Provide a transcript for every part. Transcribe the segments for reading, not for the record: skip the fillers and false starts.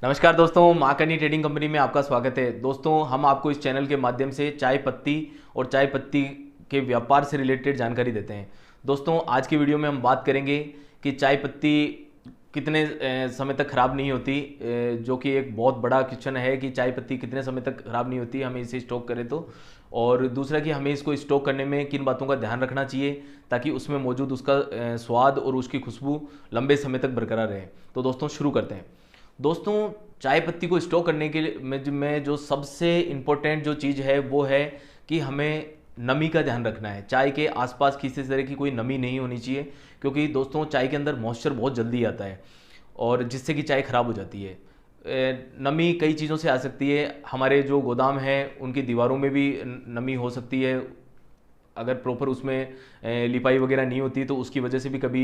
नमस्कार दोस्तों, मार्कनी trading company में आपका स्वागत है। दोस्तों, हम आपको इस चैनल के माध्यम से चाय पत्ती और चाय पत्ती के व्यापार से रिलेटेड जानकारी देते हैं। दोस्तों, आज की वीडियो में हम बात करेंगे कि चाय पत्ती कितने समय तक ख़राब नहीं होती, जो कि एक बहुत बड़ा क्वेश्चन है कि चाय पत्ती कितने समय तक ख़राब नहीं होती हमें इसे स्टॉक करें तो। और दूसरा कि हमें इसको स्टॉक करने में किन बातों का ध्यान रखना चाहिए ताकि उसमें मौजूद उसका स्वाद और उसकी खुशबू लंबे समय तक बरकरार रहे। तो दोस्तों, शुरू करते हैं। दोस्तों, चाय पत्ती को स्टोर करने के लिए में जो सबसे इम्पोर्टेंट जो चीज़ है वो है कि हमें नमी का ध्यान रखना है। चाय के आसपास किसी तरह की कोई नमी नहीं होनी चाहिए, क्योंकि दोस्तों चाय के अंदर मॉइस्चर बहुत जल्दी आता है और जिससे कि चाय ख़राब हो जाती है। नमी कई चीज़ों से आ सकती है। हमारे जो गोदाम हैं उनकी दीवारों में भी नमी हो सकती है। अगर प्रॉपर उसमें लिपाई वगैरह नहीं होती तो उसकी वजह से भी कभी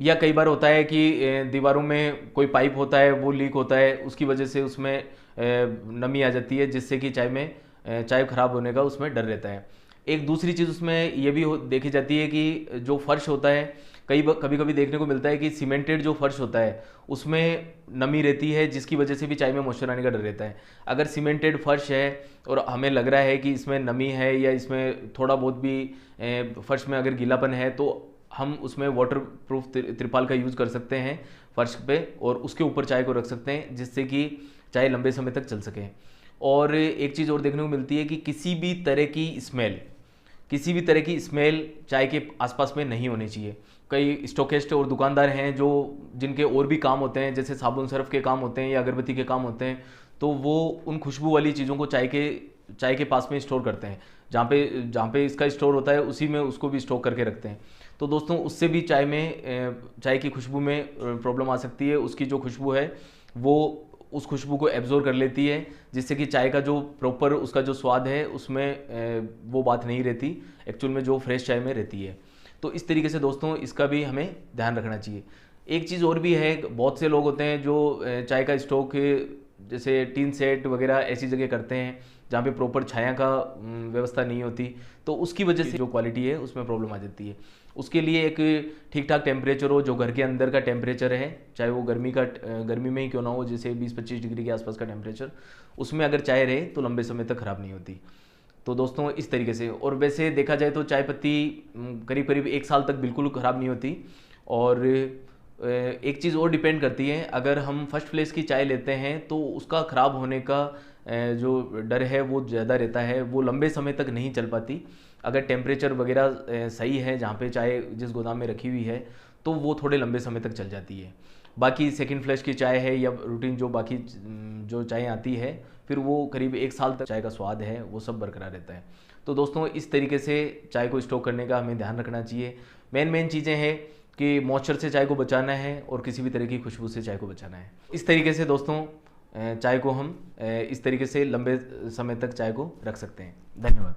या कई बार होता है कि दीवारों में कोई पाइप होता है वो लीक होता है, उसकी वजह से उसमें नमी आ जाती है, जिससे कि चाय खराब होने का उसमें डर रहता है। एक दूसरी चीज़ उसमें ये भी देखी जाती है कि जो फर्श होता है, कभी कभी देखने को मिलता है कि सीमेंटेड जो फर्श होता है उसमें नमी रहती है, जिसकी वजह से भी चाय में मॉइस्चर आने का डर रहता है। अगर सीमेंटेड फर्श है और हमें लग रहा है कि इसमें नमी है या इसमें थोड़ा बहुत भी फर्श में अगर गीलापन है, तो हम उसमें वाटर प्रूफ त्रिपाल का यूज़ कर सकते हैं फर्श पे, और उसके ऊपर चाय को रख सकते हैं, जिससे कि चाय लंबे समय तक चल सके। और एक चीज़ और देखने को मिलती है कि किसी भी तरह की स्मेल चाय के आसपास में नहीं होनी चाहिए। कई स्टॉकिस्ट और दुकानदार हैं जो जिनके और भी काम होते हैं, जैसे साबुन सर्फ के काम होते हैं या अगरबत्ती के काम होते हैं, तो वो उन खुशबू वाली चीज़ों को चाय के पास में स्टोर करते हैं। जहाँ पे इसका स्टोर होता है उसी में उसको भी स्टोर करके रखते हैं। तो दोस्तों, उससे भी चाय की खुशबू में प्रॉब्लम आ सकती है। उसकी जो खुशबू है वो उस खुशबू को एब्जॉर्ब कर लेती है, जिससे कि चाय का जो प्रॉपर उसका जो स्वाद है उसमें वो बात नहीं रहती एक्चुअल में जो फ्रेश चाय में रहती है। तो इस तरीके से दोस्तों इसका भी हमें ध्यान रखना चाहिए। एक चीज़ और भी है, बहुत से लोग होते हैं जो चाय का स्टॉक जैसे टीन सेट वगैरह ऐसी जगह करते हैं जहाँ पे प्रॉपर छाया का व्यवस्था नहीं होती, तो उसकी वजह से जो क्वालिटी है उसमें प्रॉब्लम आ जाती है। उसके लिए एक ठीक ठाक टेम्परेचर हो, जो घर के अंदर का टेम्परेचर है, चाहे वो गर्मी में ही क्यों ना हो, जैसे 20-25 डिग्री के आसपास का टेम्परेचर, उसमें अगर चाय रहे तो लंबे समय तक ख़राब नहीं होती। तो दोस्तों, इस तरीके से। और वैसे देखा जाए तो चाय पत्ती करीब करीब 1 साल तक बिल्कुल ख़राब नहीं होती। और एक चीज़ और डिपेंड करती है, अगर हम फर्स्ट प्लेस की चाय लेते हैं तो उसका ख़राब होने का जो डर है वो ज़्यादा रहता है, वो लंबे समय तक नहीं चल पाती। अगर टेम्परेचर वगैरह सही है जहाँ पे चाय जिस गोदाम में रखी हुई है, तो वो थोड़े लंबे समय तक चल जाती है। बाकी सेकंड फ्लैश की चाय है या रूटीन जो बाकी जो चाय आती है, फिर वो करीब 1 साल तक चाय का स्वाद है वो सब बरकरार रहता है। तो दोस्तों, इस तरीके से चाय को स्टोर करने का हमें ध्यान रखना चाहिए। मेन चीज़ें हैं कि मॉइस्चर से चाय को बचाना है और किसी भी तरह की खुशबू से चाय को बचाना है। इस तरीके से दोस्तों चाय को हम इस तरीके से लंबे समय तक चाय को रख सकते हैं। धन्यवाद।